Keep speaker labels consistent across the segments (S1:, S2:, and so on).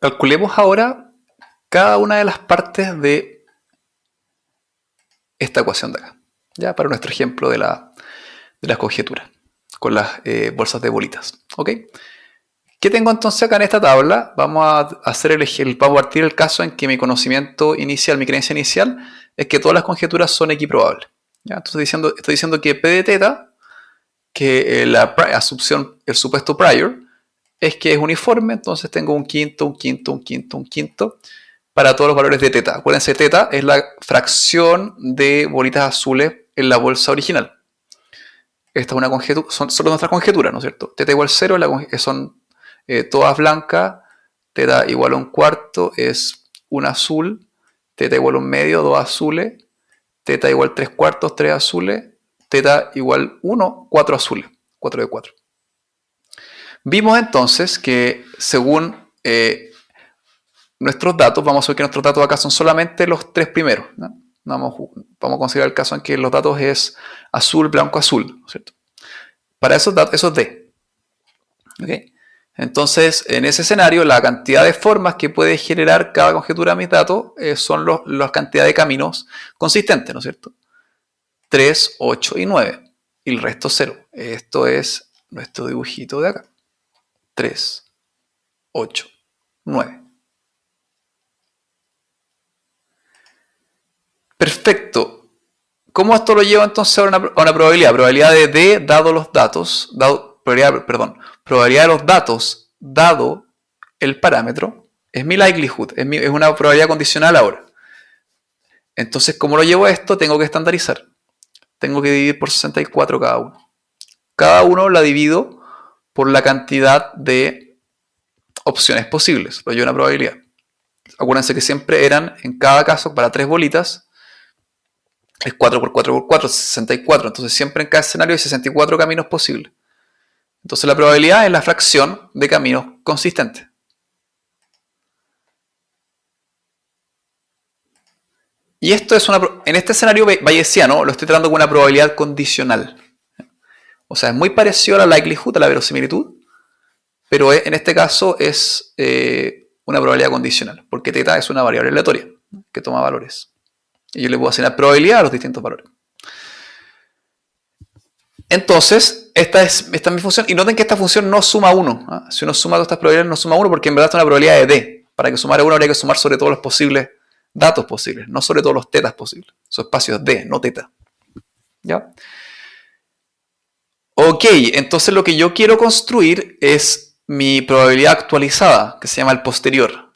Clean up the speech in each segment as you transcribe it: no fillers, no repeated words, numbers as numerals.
S1: Calculemos ahora cada una de las partes de esta ecuación de acá, ya para nuestro ejemplo de las conjeturas con las bolsas de bolitas. ¿Ok? ¿Qué tengo entonces acá en esta tabla? Vamos a hacer vamos a partir el caso en que mi conocimiento inicial, mi creencia inicial, es que todas las conjeturas son equiprobables. ¿Ya? Entonces estoy diciendo que P de teta, que la asunción, el supuesto prior, es que es uniforme, entonces tengo un quinto, un quinto, un quinto, un quinto, para todos los valores de teta. Acuérdense, teta es la fracción de bolitas azules en la bolsa original. Esta es una conjetura, son nuestras conjeturas, ¿no es cierto? Teta igual 0 son todas blancas, teta igual a un cuarto es un azul, teta igual a un medio, dos azules, teta igual 3 cuartos, 3 azules, teta igual 1, 4 azules, 4 de 4. Vimos entonces que según nuestros datos, vamos a ver que nuestros datos acá son solamente los tres primeros, ¿no? Vamos a considerar el caso en que los datos es azul, blanco, azul, ¿no es cierto? Para esos datos, eso es D. ¿Okay? Entonces, en ese escenario, la cantidad de formas que puede generar cada conjetura de mis datos son la cantidad de caminos consistentes, ¿no es cierto? 3, 8 y 9. Y el resto 0. Esto es nuestro dibujito de acá. 3, 8, 9. Perfecto. ¿Cómo esto lo lleva entonces a una probabilidad? Probabilidad de D dado los datos, probabilidad de los datos dado el parámetro, es mi likelihood, es una probabilidad condicional ahora. Entonces, ¿cómo lo llevo a esto? Tengo que estandarizar. Tengo que dividir por 64 cada uno. Cada uno la divido por la cantidad de opciones posibles. Lo llevo a una probabilidad. Acuérdense que siempre eran, en cada caso, para 3 bolitas, es 4 por 4 por 4, 64. Entonces siempre en cada escenario hay 64 caminos posibles. Entonces la probabilidad es la fracción de caminos consistentes. Y esto es en este escenario bayesiano lo estoy tratando con una probabilidad condicional. O sea, es muy parecido a la likelihood, a la verosimilitud, pero en este caso es una probabilidad condicional, porque teta es una variable aleatoria que toma valores. Y yo le puedo asignar probabilidad a los distintos valores. Entonces, esta es mi función. Y noten que esta función no suma 1. ¿Ah? Si uno suma todas estas probabilidades, no suma 1 porque en verdad es una probabilidad de D. Para que sumara 1 habría que sumar sobre todos los posibles datos posibles, no sobre todos los tetas posibles. Son espacios D, no teta. ¿Ya? Ok, entonces lo que yo quiero construir es mi probabilidad actualizada, que se llama el posterior.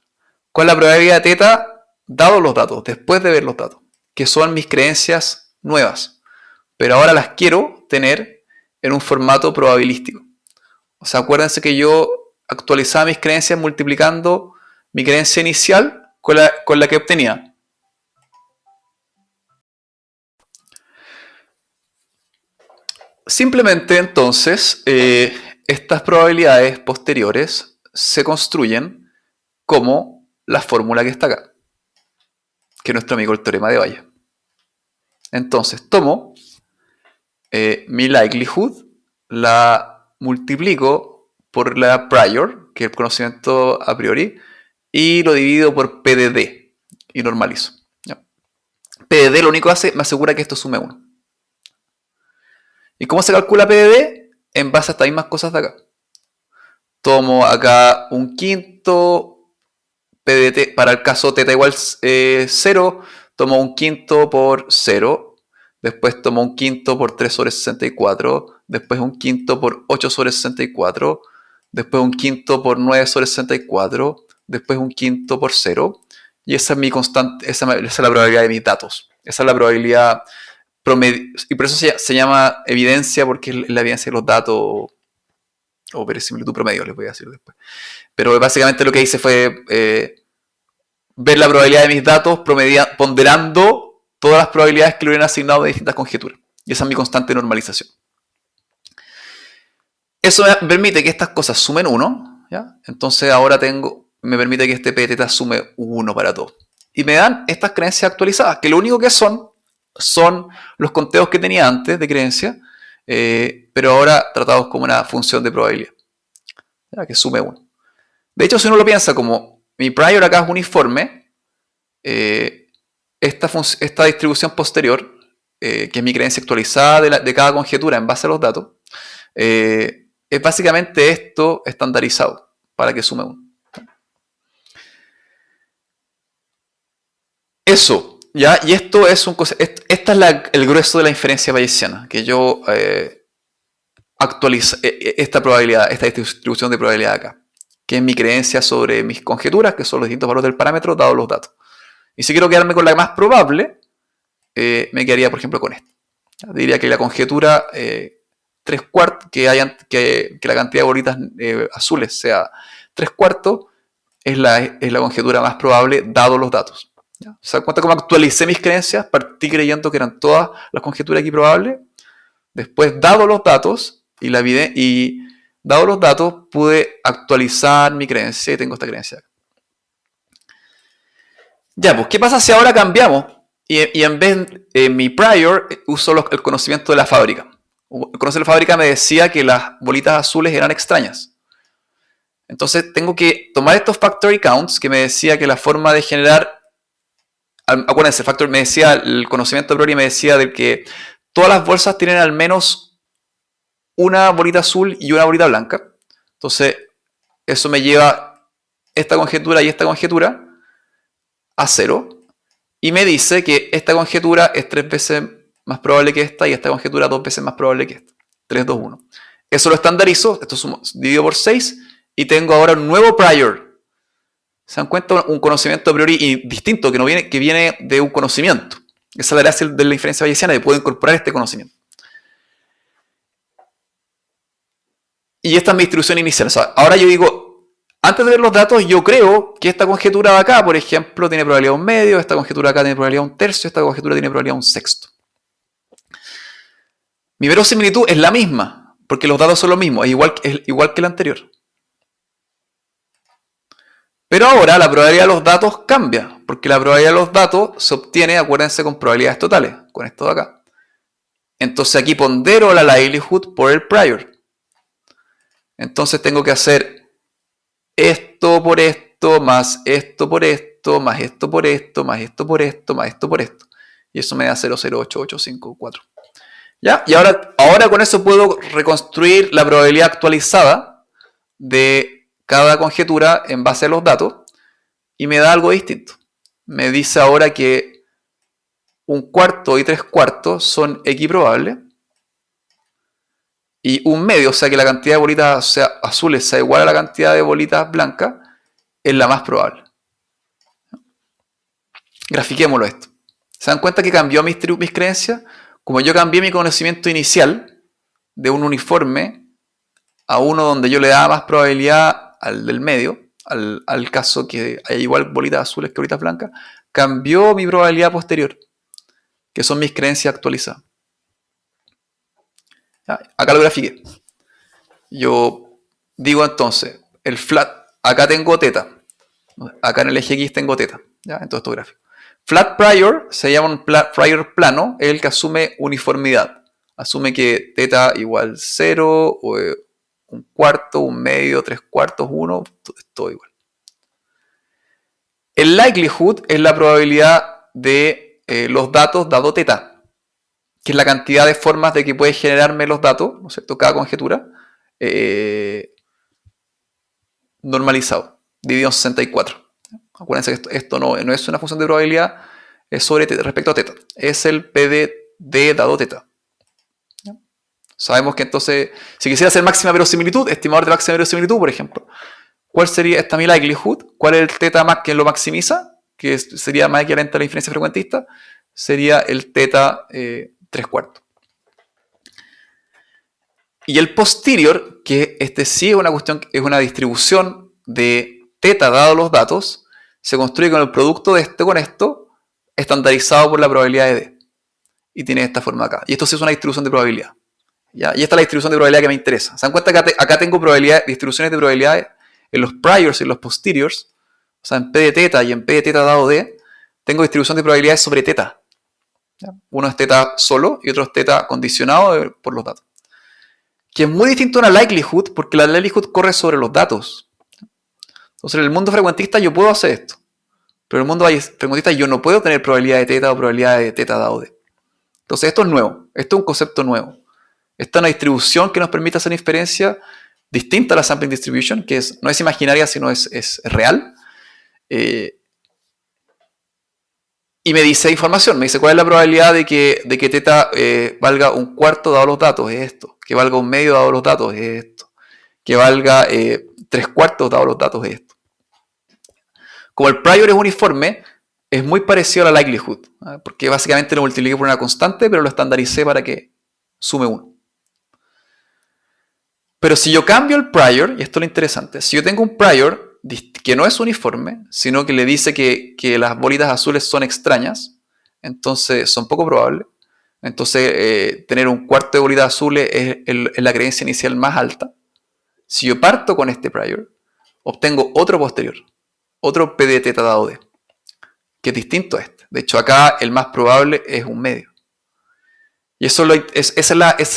S1: ¿Cuál es la probabilidad de teta dado los datos, después de ver los datos? Que son mis creencias nuevas. Pero ahora las quiero tener en un formato probabilístico. O sea, acuérdense que yo actualizaba mis creencias multiplicando mi creencia inicial con la que obtenía. Simplemente entonces, estas probabilidades posteriores se construyen como la fórmula que está acá, que es nuestro amigo el teorema de Bayes. Entonces, tomo mi likelihood, la multiplico por la prior, que es el conocimiento a priori, y lo divido por P de D y normalizo. ¿Ya? P de D lo único que hace, me asegura que esto sume 1. ¿Y cómo se calcula P de D? En base a estas mismas cosas de acá. Tomo acá un quinto, P de T, para el caso teta igual 0, tomo un quinto por 0, después tomo un quinto por 3 sobre 64, después un quinto por 8 sobre 64, después un quinto por 9 sobre 64, después un quinto por 0, y esa es mi constante, esa es la probabilidad de mis datos. Esa es la probabilidad promedio, y por eso se llama evidencia, porque es la evidencia de los datos, o verosimilitud promedio, les voy a decir después. Pero básicamente lo que hice fue ver la probabilidad de mis datos ponderando todas las probabilidades que le hubieran asignado de distintas conjeturas. Y esa es mi constante normalización. Eso me permite que estas cosas sumen 1, ¿ya? Entonces ahora me permite que este P de teta sume 1 para todo. Y me dan estas creencias actualizadas, que lo único que son los conteos que tenía antes de creencia, pero ahora tratados como una función de probabilidad, ¿ya? Que sume 1. De hecho, si uno lo piensa como mi prior acá es uniforme. Esta distribución posterior, que es mi creencia actualizada de cada conjetura en base a los datos, es básicamente esto estandarizado para que sume 1. Eso, ¿ya? Y esto es esta es el grueso de la inferencia bayesiana, que yo actualizo esta probabilidad, esta distribución de probabilidad acá, que es mi creencia sobre mis conjeturas, que son los distintos valores del parámetro dados los datos. Y si quiero quedarme con la más probable, me quedaría, por ejemplo, con esta. Diría que la conjetura 3/4, que la cantidad de bolitas azules sea 3/4, es la conjetura más probable dado los datos. ¿Ya? ¿Se dan cuenta cómo actualicé mis creencias? Partí creyendo que eran todas las conjeturas aquí probables. Después, dado los datos, y dado los datos, pude actualizar mi creencia y tengo esta creencia acá. Ya, pues, ¿qué pasa si ahora cambiamos? Y en vez de mi prior, uso el conocimiento de la fábrica. El conocimiento de la fábrica me decía que las bolitas azules eran extrañas. Entonces tengo que tomar estos factory counts, que me decía que la forma de generar... Acuérdense, el conocimiento a priori me decía de que todas las bolsas tienen al menos una bolita azul y una bolita blanca. Entonces, eso me lleva esta conjetura y esta conjetura a 0. Y me dice que esta conjetura es 3 veces más probable que esta y esta conjetura 2 veces más probable que esta. 3, 2, 1. Eso lo estandarizo, esto dividido por 6 y tengo ahora un nuevo prior. ¿Se dan cuenta? Un conocimiento a priori distinto que viene de un conocimiento. Esa es la gracia de la inferencia bayesiana, de poder incorporar este conocimiento. Y esta es mi distribución inicial. O sea, ahora yo digo, antes de ver los datos, yo creo que esta conjetura de acá, por ejemplo, tiene probabilidad de 1/2, esta conjetura de acá tiene probabilidad de 1/3, esta conjetura tiene probabilidad de 1/6. Mi verosimilitud es la misma, porque los datos son los mismos, es igual que el anterior. Pero ahora la probabilidad de los datos cambia, porque la probabilidad de los datos se obtiene, acuérdense, con probabilidades totales, con esto de acá. Entonces aquí pondero la likelihood por el prior. Entonces tengo que hacer esto por esto, más esto por esto, más esto por esto, más esto por esto, más esto por esto. Y eso me da 0,08854. ¿Ya? Y ahora con eso puedo reconstruir la probabilidad actualizada de cada conjetura en base a los datos y me da algo distinto. Me dice ahora que 1/4 y 3/4 son equiprobables y 1/2, o sea que la cantidad de bolitas azules sea igual a la cantidad de bolitas blancas, es la más probable. Grafiquémoslo esto. ¿Se dan cuenta que cambió mis creencias? Como yo cambié mi conocimiento inicial de un uniforme a uno donde yo le daba más probabilidad al del medio, al caso que haya igual bolitas azules que bolitas blancas, cambió mi probabilidad posterior, que son mis creencias actualizadas. ¿Ya? Acá lo grafiqué. Yo digo entonces, el flat, acá tengo teta, acá en el eje X tengo teta, ¿ya? En todo este gráfico. Flat prior se llama un prior plano, es el que asume uniformidad. Asume que teta igual 0, o 1/4, 1/2, 3/4, 1, es todo igual. El likelihood es la probabilidad de los datos dado teta, que es la cantidad de formas de que puede generarme los datos, ¿no es cierto? Cada conjetura, normalizado, dividido en 64. Acuérdense que esto no es una función de probabilidad, es sobre respecto a teta. Es el PDD dado teta. Sabemos que entonces, si quisiera hacer máxima verosimilitud, estimador de máxima verosimilitud, por ejemplo, ¿cuál sería esta mi likelihood? ¿Cuál es el teta más que lo maximiza? Que sería más equivalente a la inferencia frecuentista. Sería el teta 3/4. Y el posterior, que este sí es una distribución de teta dado los datos, se construye con el producto de este con esto, estandarizado por la probabilidad de D. Y tiene esta forma acá. Y esto sí es una distribución de probabilidad. ¿Ya? Y esta es la distribución de probabilidad que me interesa. ¿Se dan cuenta que acá tengo distribuciones de probabilidades en los priors y en los posteriors? O sea, en P de teta y en P de teta dado D, tengo distribución de probabilidades sobre teta. ¿Ya? Uno es teta solo y otro es teta condicionado por los datos. Que es muy distinto a una likelihood, porque la likelihood corre sobre los datos. Entonces en el mundo frecuentista yo puedo hacer esto. Pero en el mundo frecuentista yo no puedo tener probabilidad de teta o probabilidad de teta dado D. Entonces esto es nuevo. Esto es un concepto nuevo. Esta es una distribución que nos permite hacer inferencia distinta a la sampling distribution, que no es imaginaria, sino es real. Y me dice información, me dice cuál es la probabilidad de que teta valga un cuarto dado los datos, es esto. Que valga un medio dado los datos, es esto. Que valga 3/4 dado los datos, es esto. Como el prior es uniforme, es muy parecido a la likelihood, ¿eh? Porque básicamente lo multipliqué por una constante, pero lo estandaricé para que sume 1. Pero si yo cambio el prior, y esto es lo interesante, si yo tengo un prior que no es uniforme, sino que le dice que las bolitas azules son extrañas, entonces son poco probables, entonces tener un cuarto de bolitas azules es la creencia inicial más alta. Si yo parto con este prior, obtengo otro posterior, otro P de teta dado D, que es distinto a este. De hecho, acá el más probable es un medio. Y ese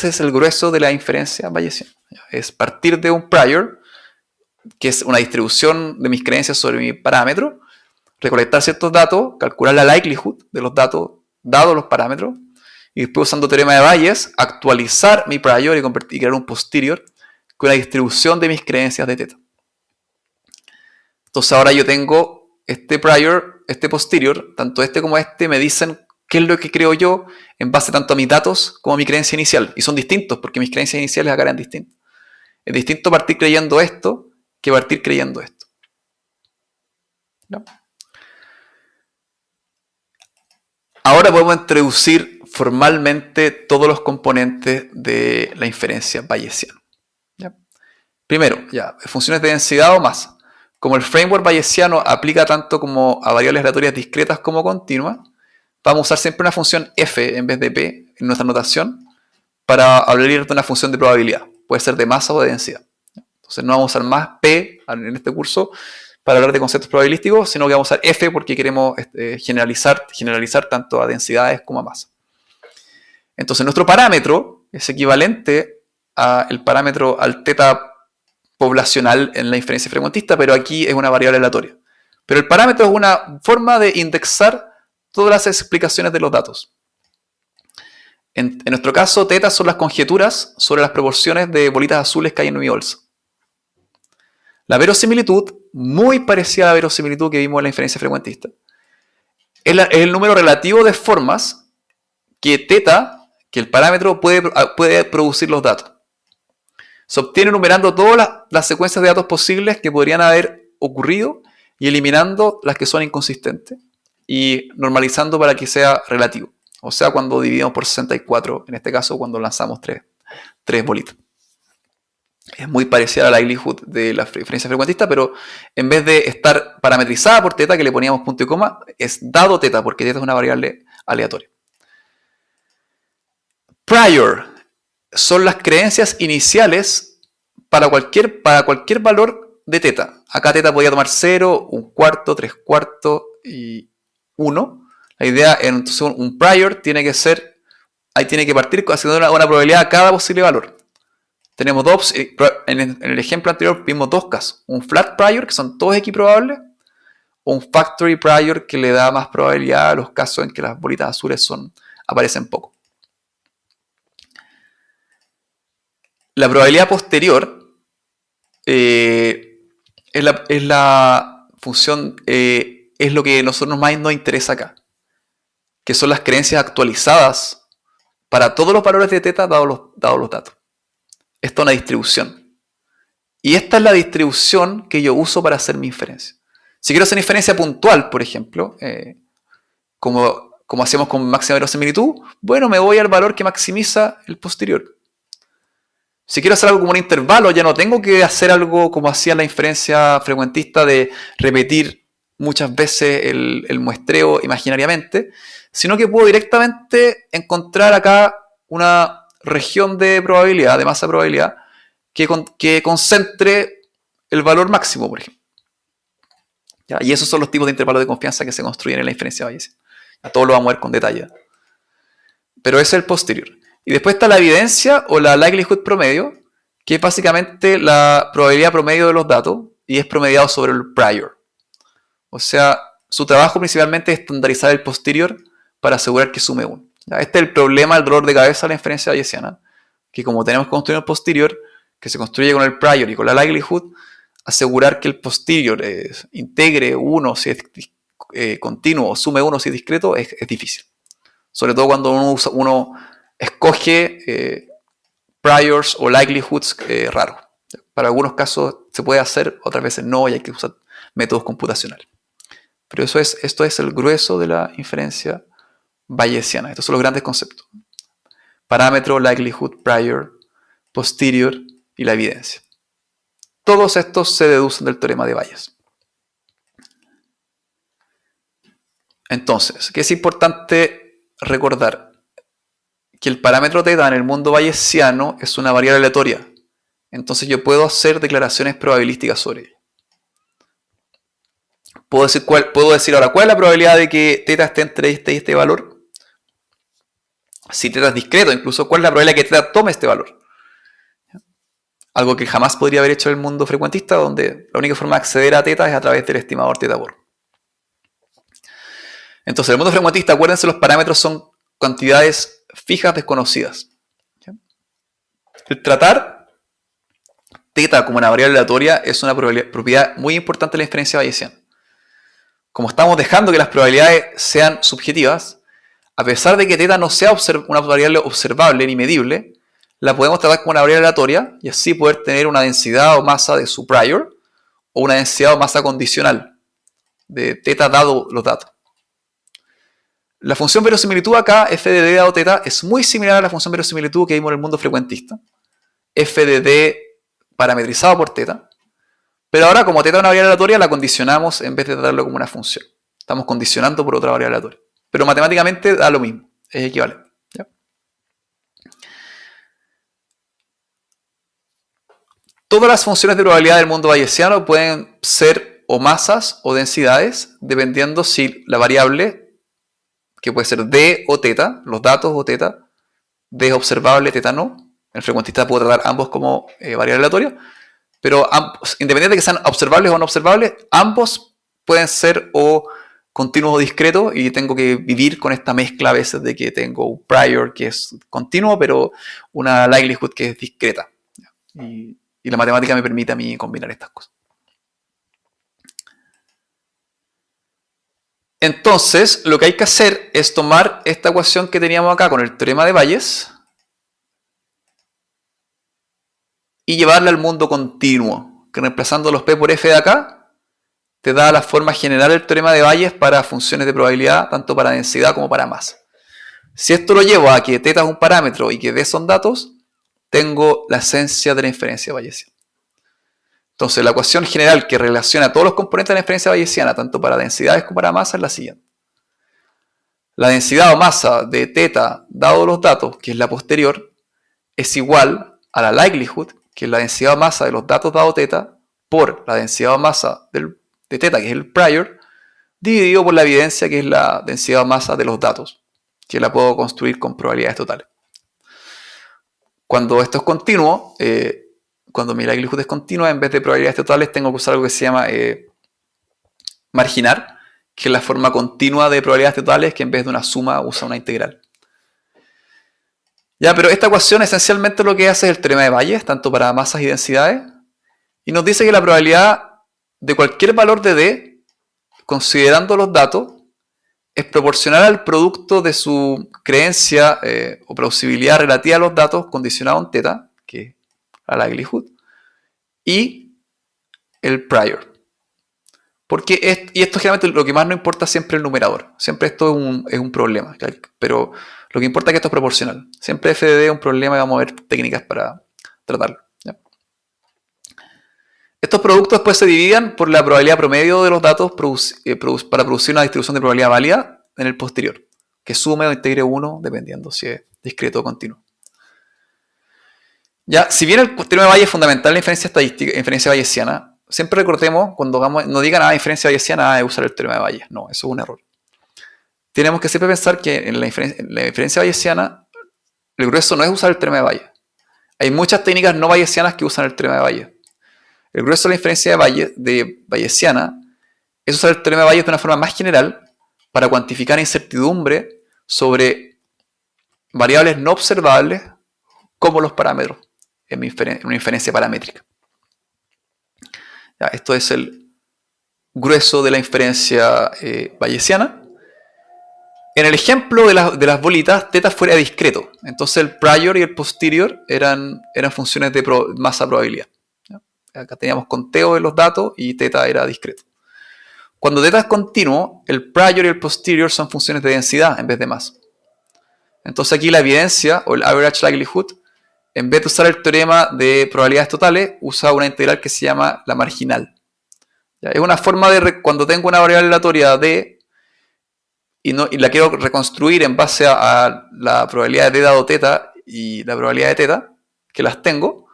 S1: es el grueso de la inferencia bayesiana. Es partir de un prior, que es una distribución de mis creencias sobre mi parámetro, recolectar ciertos datos, calcular la likelihood de los datos dados los parámetros, y después usando teorema de Bayes, actualizar mi prior y crear un posterior con una distribución de mis creencias de teta. Entonces ahora yo tengo este prior, este posterior, tanto este como este me dicen qué es lo que creo yo en base tanto a mis datos como a mi creencia inicial. Y son distintos porque mis creencias iniciales acá eran distintas. Es distinto partir creyendo esto que partir creyendo esto. ¿No? Ahora podemos introducir formalmente todos los componentes de la inferencia bayesiana. ¿Ya? Primero, funciones de densidad o masa. Como el framework bayesiano aplica tanto como a variables aleatorias discretas como continuas, vamos a usar siempre una función f en vez de p en nuestra notación para hablar de una función de probabilidad. Puede ser de masa o de densidad. Entonces no vamos a usar más p en este curso para hablar de conceptos probabilísticos, sino que vamos a usar f porque queremos generalizar tanto a densidades como a masa. Entonces nuestro parámetro es equivalente al parámetro al teta poblacional en la inferencia frecuentista, pero aquí es una variable aleatoria. Pero el parámetro es una forma de indexar todas las explicaciones de los datos. En nuestro caso, teta son las conjeturas sobre las proporciones de bolitas azules que hay en mi bolsa. La verosimilitud, muy parecida a la verosimilitud que vimos en la inferencia frecuentista, es el número relativo de formas que teta, que el parámetro puede producir los datos. Se obtiene numerando todas las secuencias de datos posibles que podrían haber ocurrido y eliminando las que son inconsistentes y normalizando para que sea relativo. O sea, cuando dividimos por 64, en este caso cuando lanzamos tres bolitas. Es muy parecida a la likelihood de la inferencia frecuentista, pero en vez de estar parametrizada por teta, que le poníamos punto y coma, es dado teta, porque teta es una variable aleatoria. Prior son las creencias iniciales para cualquier valor de teta. Acá teta podía tomar 0, un cuarto, 3/4 y 1. La idea es entonces un prior tiene que partir haciendo una probabilidad a cada posible valor. Tenemos dos, en el ejemplo anterior vimos dos casos. Un flat prior, que son todos equiprobables, o un factory prior, que le da más probabilidad a los casos en que las bolitas azules aparecen poco. La probabilidad posterior es la función, es lo que a nosotros más nos interesa acá, que son las creencias actualizadas para todos los valores de teta dados los datos. Esta es una distribución. Y esta es la distribución que yo uso para hacer mi inferencia. Si quiero hacer una inferencia puntual, por ejemplo, como hacemos con máxima verosimilitud, bueno, me voy al valor que maximiza el posterior. Si quiero hacer algo como un intervalo, ya no tengo que hacer algo como hacía la inferencia frecuentista de repetir muchas veces el muestreo imaginariamente, sino que puedo directamente encontrar acá una región de probabilidad, de masa de probabilidad, que concentre el valor máximo, por ejemplo. ¿Ya? Y esos son los tipos de intervalos de confianza que se construyen en la inferencia bayesiana. Todo lo vamos a ver con detalle. Pero ese es el posterior. Y después está la evidencia o la likelihood promedio, que es básicamente la probabilidad promedio de los datos, y es promediado sobre el prior. O sea, su trabajo principalmente es estandarizar el posterior para asegurar que sume 1. Este es el problema, el dolor de cabeza de la inferencia bayesiana, que como tenemos que construir el posterior, que se construye con el prior y con la likelihood, asegurar que el posterior integre 1 si es continuo o sume 1 si es discreto es difícil. Sobre todo cuando uno escoge priors o likelihoods raros. Para algunos casos se puede hacer, otras veces no, y hay que usar métodos computacionales. Pero esto es el grueso de la inferencia bayesiana. Estos son los grandes conceptos. Parámetro, likelihood, prior, posterior y la evidencia. Todos estos se deducen del teorema de Bayes. Entonces, ¿qué es importante recordar? Que el parámetro θ en el mundo bayesiano es una variable aleatoria. Entonces yo puedo hacer declaraciones probabilísticas sobre ella. Puedo decir ahora, ¿cuál es la probabilidad de que θ esté entre este y este valor? Si θ es discreto, incluso, ¿cuál es la probabilidad de que θ tome este valor? Algo que jamás podría haber hecho en el mundo frecuentista, donde la única forma de acceder a θ es a través del estimador θ-born. Entonces, en el mundo frecuentista, acuérdense, los parámetros son cantidades fijas desconocidas. El tratar θ como una variable aleatoria es una propiedad muy importante de la inferencia bayesiana. Como estamos dejando que las probabilidades sean subjetivas, a pesar de que θ no sea una variable observable ni medible, la podemos tratar como una variable aleatoria y así poder tener una densidad o masa de su prior o una densidad o masa condicional de θ dado los datos. La función verosimilitud acá, f de d dado θ, es muy similar a la función verosimilitud que vimos en el mundo frecuentista. F de d parametrizado por θ. Pero ahora, como θ es una variable aleatoria, la condicionamos en vez de tratarlo como una función. Estamos condicionando por otra variable aleatoria. Pero matemáticamente da lo mismo, es equivalente. ¿Ya? Todas las funciones de probabilidad del mundo bayesiano pueden ser o masas o densidades, dependiendo si la variable, que puede ser d o θ, los datos o θ, d es observable, θ no. El frecuentista puede tratar ambos como variable aleatoria, pero independientemente de que sean observables o no observables, ambos pueden ser o continuos o discretos y tengo que vivir con esta mezcla a veces de que tengo un prior que es continuo, pero una likelihood que es discreta. Y la matemática me permite a mí combinar estas cosas. Entonces, lo que hay que hacer es tomar esta ecuación que teníamos acá con el teorema de Bayes y llevarla al mundo continuo, que reemplazando los P por F de acá, te da la forma general del teorema de Bayes para funciones de probabilidad, tanto para densidad como para masa. Si esto lo llevo a que θ es un parámetro y que D son datos, tengo la esencia de la inferencia bayesiana. Entonces, la ecuación general que relaciona todos los componentes de la inferencia bayesiana, tanto para densidades como para masa, es la siguiente. La densidad o masa de θ dado los datos, que es la posterior, es igual a la likelihood, que es la densidad o masa de los datos dado θ, por la densidad o masa de θ, que es el prior, dividido por la evidencia, que es la densidad o masa de los datos, que la puedo construir con probabilidades totales. Cuando esto es continuo, cuando mi likelihood es continua, en vez de probabilidades totales, tengo que usar algo que se llama marginar, que es la forma continua de probabilidades totales, que en vez de una suma usa una integral. Ya, pero esta ecuación esencialmente lo que hace es el teorema de Bayes, tanto para masas y densidades, y nos dice que la probabilidad de cualquier valor de D, considerando los datos, es proporcional al producto de su creencia o plausibilidad relativa a los datos condicionado en θ, que es la likelihood, y el prior. Y esto generalmente lo que más nos importa siempre es el numerador. Siempre esto es un problema, pero lo que importa es que esto es proporcional. Siempre f de d es un problema y vamos a ver técnicas para tratarlo. ¿Ya? Estos productos después se dividen por la probabilidad promedio de los datos para producir una distribución de probabilidad válida en el posterior, que sume o integre 1 dependiendo si es discreto o continuo. Ya, si bien el teorema de Bayes es fundamental en la inferencia estadística, inferencia bayesiana, siempre recordemos, cuando no digan nada de inferencia bayesiana, de usar el teorema de Bayes. No, eso es un error. Tenemos que siempre pensar que en la inferencia bayesiana, el grueso no es usar el teorema de Bayes. Hay muchas técnicas no bayesianas que usan el teorema de Bayes. El grueso de la inferencia de bayesiana es usar el teorema de Bayes de una forma más general para cuantificar incertidumbre sobre variables no observables como los parámetros en una inferencia paramétrica. Ya, esto es el grueso de la inferencia bayesiana. En el ejemplo de las bolitas, θ fuera discreto. Entonces el prior y el posterior eran funciones de masa probabilidad. ¿Ya? Acá teníamos conteo de los datos y θ era discreto. Cuando θ es continuo, el prior y el posterior son funciones de densidad en vez de masa. Entonces aquí la evidencia, o el average likelihood, en vez de usar el teorema de probabilidades totales, usa una integral que se llama la marginal. ¿Ya? Es una forma de, cuando tengo una variable aleatoria d y la quiero reconstruir en base a la probabilidad de d dado θ y la probabilidad de θ, que las tengo,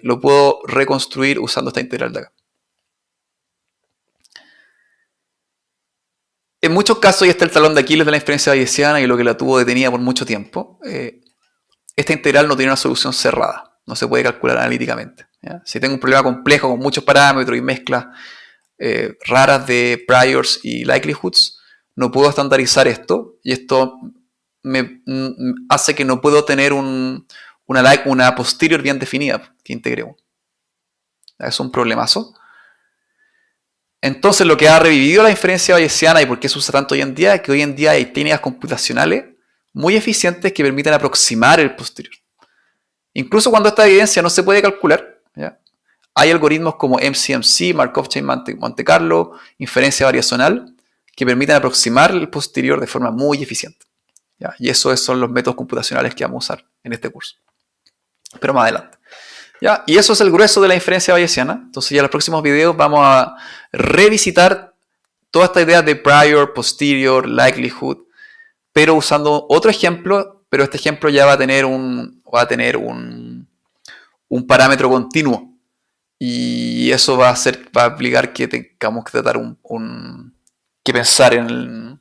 S1: lo puedo reconstruir usando esta integral de acá. En muchos casos, y está el talón de Aquiles de la inferencia bayesiana y lo que la tuvo detenida por mucho tiempo, esta integral no tiene una solución cerrada, no se puede calcular analíticamente. ¿Ya? Si tengo un problema complejo con muchos parámetros y mezclas raras de priors y likelihoods, no puedo estandarizar esto y esto me hace que no puedo tener una posterior bien definida que integremos. Es un problemazo. Entonces lo que ha revivido la inferencia bayesiana y por qué se usa tanto hoy en día es que hoy en día hay técnicas computacionales muy eficientes que permiten aproximar el posterior. Incluso cuando esta evidencia no se puede calcular, ¿ya? Hay algoritmos como MCMC, Markov Chain Monte Carlo, inferencia variacional, que permiten aproximar el posterior de forma muy eficiente. ¿Ya? Y esos son los métodos computacionales que vamos a usar en este curso. Pero más adelante. ¿Ya? Y eso es el grueso de la inferencia bayesiana. Entonces ya en los próximos videos vamos a revisitar toda esta idea de prior, posterior, likelihood, pero usando otro ejemplo, pero este ejemplo ya va a tener un parámetro continuo. Y eso va a obligar que tengamos que tratar que pensar en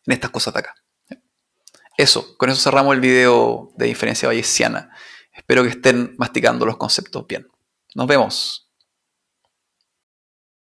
S1: estas cosas de acá. Eso, con eso cerramos el video de inferencia bayesiana. Espero que estén masticando los conceptos bien. Nos vemos.